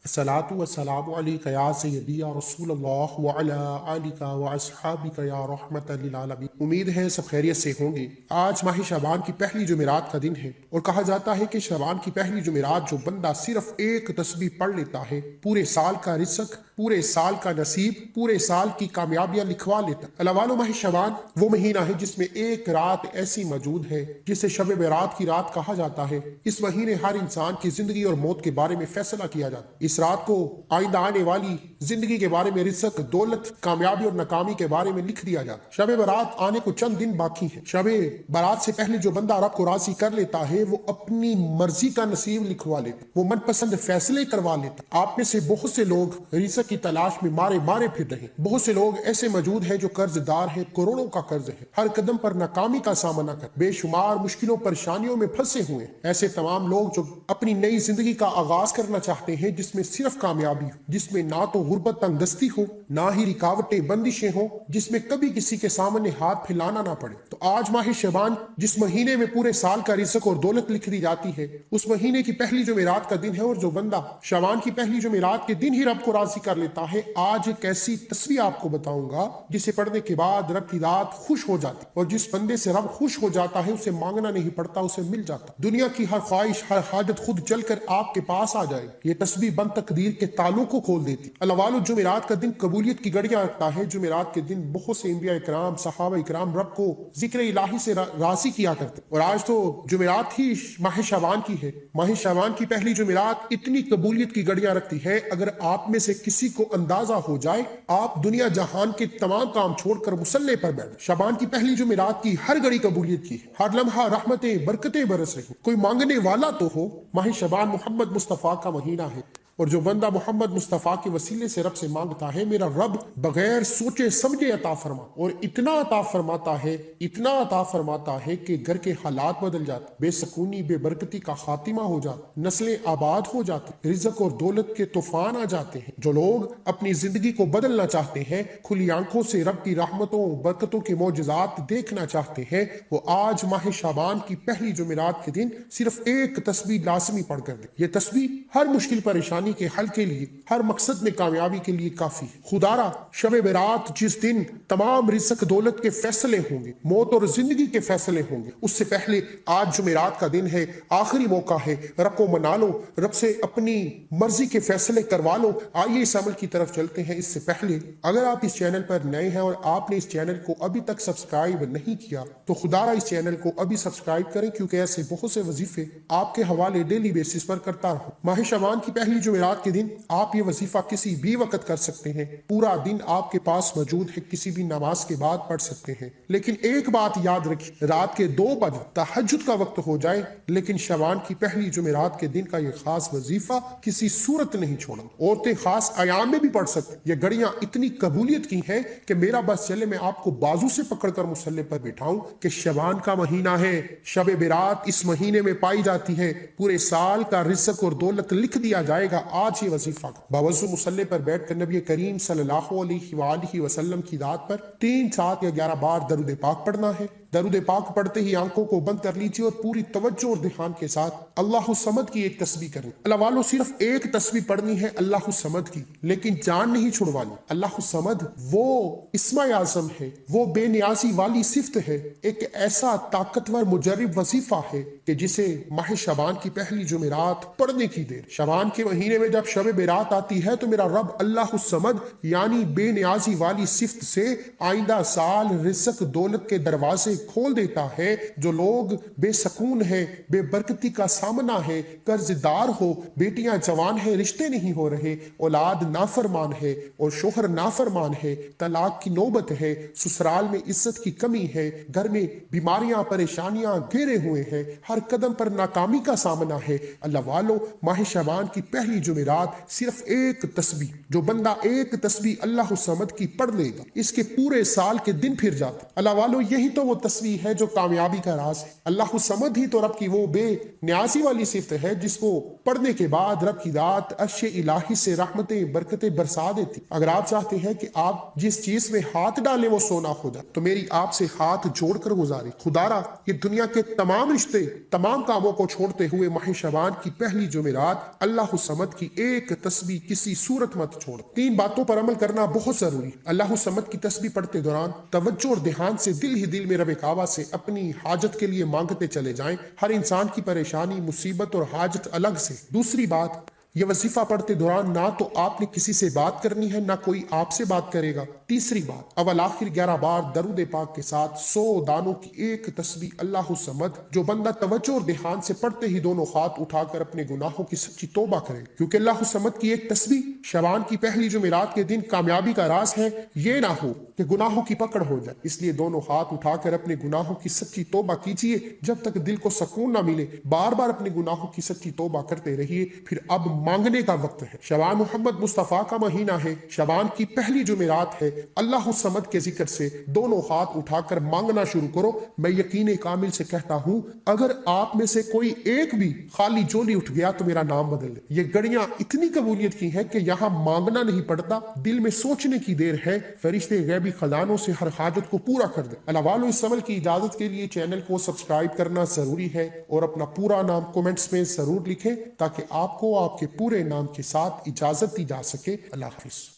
الصلاۃ والسلام علیک یا سیدی یا رسول اللہ وعلی آلک واصحابک یا رحمت للعالمین۔ امید ہے سب خیریت سے ہوں گے۔ آج ماہ شعبان کی پہلی جمعرات کا دن ہے اور کہا جاتا ہے کہ شعبان کی پہلی جمعرات جو بندہ صرف ایک تسبیح پڑھ لیتا ہے پورے سال کا رزق، پورے سال کا نصیب، پورے سال کی کامیابیاں لکھوا لیتا۔ اللہ والو، ماہ شعبان وہ مہینہ ہے جس میں ایک رات ایسی موجود ہے جسے شب برات کی رات کہا جاتا ہے۔ اس مہینے ہر انسان کی زندگی اور موت کے بارے میں فیصلہ کیا جاتا ہے۔ اس رات کو آئندہ آنے والی زندگی کے بارے میں، رزق، دولت، کامیابی اور ناکامی کے بارے میں لکھ دیا جاتا ہے۔ شب برات آنے کو چند دن باقی ہیں۔ شب برات سے پہلے جو بندہ رب کو راضی کر لیتا ہے وہ اپنی مرضی کا نصیب لکھوا لیتا ہے، وہ من پسند فیصلے کروا لیتا ہے۔ آپ میں سے بہت سے لوگ رزق کی تلاش میں مارے پھر رہے ہیں۔ بہت سے لوگ ایسے موجود ہیں جو قرض دار ہیں، کروڑوں کا قرض ہے، ہر قدم پر ناکامی کا سامنا کر بے شمار مشکلوں پریشانیوں میں پھنسے ہوئے ہیں۔ ایسے تمام لوگ جو اپنی نئی زندگی کا آغاز کرنا چاہتے ہیں جس میں صرف کامیابی ہو، جس میں نہ تو غربت تنگ دستی ہو، نہ ہی رکاوٹیں بندشیں ہوں، جس میں کبھی کسی کے سامنے ہاتھ پھیلانا نہ پڑے۔ تو آج ماہ شعبان جس مہینے میں پورے سال کا رزق اور دولت لکھ دی جاتی ہے، اس مہینے کی پہلی جمعرات کا دن ہے، اور جو بندہ شعبان کی پہلی جمعرات کے دن ہی رب کو راضی کر لیتا ہے، آج ایک ایسی تسبیح آپ کو بتاؤں گا جسے پڑھنے کے بعد رب کی ذات خوش ہو جاتی، اور جس بندے سے رب خوش ہو جاتا ہے اسے مانگنا نہیں پڑتا، اسے مل جاتا۔ دنیا کی ہر خواہش، ہر حاجت خود چل کر آپ کے پاس آ جائے۔ یہ تسبیح بند تقدیر کے تالوں کو کھول دیتی۔ اللہ والو، جمعرات کا دن قبولیت کی گڑیاں رکھتا ہے۔ جمعرات کے دن بہت سے انبیاء اکرام، صحابہ اکرام رب کو ذکر الہی سے راضی کیا کرتے، اور آج تو جمعرات ہی ماہ شعبان کی ہے۔ ماہ شعبان کی پہلی جمعرات اتنی قبولیت کی گڑیاں رکھتی ہے، اگر آپ میں سے کسی کو اندازہ ہو جائے آپ دنیا جہان کے تمام کام چھوڑ کر مصلی پر بیٹھ۔ شعبان کی پہلی جمعرات کی ہر گھڑی قبولیت کی ہے، ہر لمحہ رحمتیں برکتیں برس رہی۔ کوئی مانگنے والا تو ہو۔ ماہ شعبان محمد مصطفیٰ کا مہینہ ہے، اور جو بندہ محمد مصطفیٰ کے وسیلے سے رب سے مانگتا ہے، میرا رب بغیر سوچے سمجھے عطا فرما، اور اتنا عطا فرماتا ہے کہ گھر کے حالات بدل جاتے، بے سکونی، بے برکتی کا خاتمہ ہو جاتا، نسلیں آباد ہو جاتی، رزق اور دولت کے طوفان آ جاتے ہیں۔ جو لوگ اپنی زندگی کو بدلنا چاہتے ہیں، کھلی آنکھوں سے رب کی رحمتوں برکتوں کے معجزات دیکھنا چاہتے ہیں، وہ آج ماہ شعبان کی پہلی جمعرات کے دن صرف ایک تسبیح لازمی پڑھ کر دیں۔ یہ تسبیح ہر مشکل پریشانی کے حل کے لیے، ہر مقصد میں کامیابی کے لیے کافی ہے۔ خدارا، شب برات جس دن تمام رزق دولت کے فیصلے ہوں گے، موت اور زندگی کے فیصلے ہوں گے، اس سے پہلے آج جمعرات کا دن ہے، آخری موقع ہے، رب کو منا لو، رب سے اپنی مرضی کے فیصلے کروا لو۔ آئیے اس عمل کی طرف چلتے ہیں۔ اس سے پہلے اگر آپ اس چینل پر نئے ہیں اور آپ نے اس چینل کو ابھی تک سبسکرائب نہیں کیا تو خدارا اس چینل کو ابھی سبسکرائب کریں، کیونکہ ایسے بہت سے وظیفے آپ کے حوالے ڈیلی بیسس پر کرتا رہوں۔ ماہ شعبان کی پہلی جمعرات کے دن آپ یہ وظیفہ کسی بھی وقت کر سکتے ہیں، پورا دن آپ کے پاس موجود ہے، کسی بھی نماز کے بعد پڑھ سکتے ہیں۔ لیکن ایک بات یاد رکھیں، رات کے 2 بجے تہجد کا وقت ہو جائے، لیکن شعبان کی پہلی جمعرات کے دن کا یہ خاص وظیفہ کسی صورت نہیں چھوڑنا۔ عورتیں خاص ایام میں بھی پڑھ سکتے۔ یہ گھڑیاں اتنی قبولیت کی ہیں کہ میرا بس چلے میں آپ کو بازو سے پکڑ کر مصلی پر بٹھاؤں کہ شعبان کا مہینہ ہے، شب برات اس مہینے میں پائی جاتی ہے، پورے سال کا رزق اور دولت لکھ دیا جائے گا۔ آج یہ وظیفہ باوضو مصلی پر بیٹھ کر نبی کریم صلی اللہ علیہ وآلہ وسلم کی ذات پر 3، 7 یا 11 بار درود پاک پڑھنا ہے۔ درود پاک پڑھتے ہی آنکھوں کو بند کر لیجیے اور پوری توجہ اور دھیان کے ساتھ اللہ الصمد کی ایک تسبیح کریں۔ اللہ والو، صرف ایک تسبیح پڑھنی ہے اللہ الصمد کی، لیکن جان نہیں چھڑوانی۔ اللہ الصمد وہ اسم اعظم ہے، وہ بے نیازی والی صفت ہے، ایک ایسا طاقتور مجرب وظیفہ ہے کہ جسے ماہ شعبان کی پہلی جمعرات پڑھنے کی دیر۔ شعبان کے مہینے میں جب شب برات آتی ہے تو میرا رب اللہ الصمد یعنی بے نیازی والی صفت سے آئندہ سال رزق دولت کے دروازے کھول دیتا ہے۔ جو لوگ بے سکون ہیں، بے برکتی کا سامنا ہے، قرض دار ہو، بیٹیاں جوان ہیں، رشتے نہیں ہو رہے، اولاد نافرمان ہے اور شوہر نافرمان ہے، طلاق کی نوبت ہے، سسرال میں عزت کی کمی ہے، گھر میں بیماریاں پریشانیاں گھیرے ہوئے ہیں، ہر قدم پر ناکامی کا سامنا ہے، اللہ والو، ماہ شعبان کی پہلی جمعرات صرف ایک تسبیح، جو بندہ ایک تسبیح اللہ الصمد کی پڑھ لے گا، اس کے پورے سال کے دن پھر جاتے۔ اللہ والو، یہی تو وہ تسبیح ہے جو کامیابی کا راز ہے۔ اللہ سمد ہی تو رب کی وہ بے نیازی والی صفت ہے جس کو پڑھنے کے بعد رب کی ذات عرش الہی سے رحمتیں برکتیں برسا دیتی۔ اگر آپ چاہتے ہیں کہ آپ جس چیز میں ہاتھ ڈالیں وہ سونا ہو جائے تو میری آپ سے ہاتھ جوڑ کر گزاری، خدا را یہ دنیا کے تمام رشتے تمام کاموں کو چھوڑتے ہوئے ماہ شعبان کی پہلی جمعرات اللہ الصمد کی ایک تسبیح کسی صورت مت چھوڑ۔ 3 باتوں پر عمل کرنا بہت ضروری۔ اللہ الصمد کی تسبیح پڑھتے دوران توجہ اور دھیان سے دل ہی دل میں رب کعبہ سے اپنی حاجت کے لیے مانگتے چلے جائیں۔ ہر انسان کی پریشانی، مصیبت اور حاجت الگ سے۔ دوسری بات، یہ وظیفہ پڑھتے دوران نہ تو آپ نے کسی سے بات کرنی ہے نہ کوئی آپ سے بات کرے گا۔ تیسری بات، اول آخر 11 بار درود پاک کے ساتھ 100 دانوں کی ایک تسبیح اللہ الصمد جو بندہ توجہ اور دھیان سے پڑھتے ہی دونوں ہاتھ اٹھا کر اپنے گناہوں کی سچی توبہ کرے، کیونکہ اللہ الصمد کی ایک تسبیح شعبان کی پہلی جمعرات کے دن کامیابی کا راز ہے۔ یہ نہ ہو کہ گناہوں کی پکڑ ہو جائے، اس لیے دونوں ہاتھ اٹھا کر اپنے گناہوں کی سچی توبہ کیجیے جب تک دل کو سکون نہ ملے۔ بار بار اپنے گناہوں کی سچی توبہ کرتے رہیے، پھر اب مانگنے کا وقت ہے۔ شعبان محمد مصطفیٰ کا مہینہ ہے، شعبان کی پہلی جمعرات ہے۔ اللہ الصمد کے ذکر سے دونوں ہاتھ اٹھا کر مانگنا شروع کرو۔ میں یقین کامل سے کہتا ہوں اگر آپ میں سے کوئی ایک بھی خالی جولی اٹھ گیا تو میرا نام بدل دے۔ یہ گڑیاں اتنی قبولیت کی ہیں کہ یہاں مانگنا نہیں پڑتا، دل میں سوچنے کی دیر ہے، فرشتے غیبی خزانوں سے ہر حاجت کو پورا کر دے۔ اللہ والو اس عمل کی اجازت کے لیے چینل کو سبسکرائب کرنا ضروری ہے اور اپنا پورا نام کومنٹس میں ضرور لکھیں تاکہ آپ کو آپ کے پورے نام کے ساتھ اجازت دی جا سکے۔ اللہ حافظ۔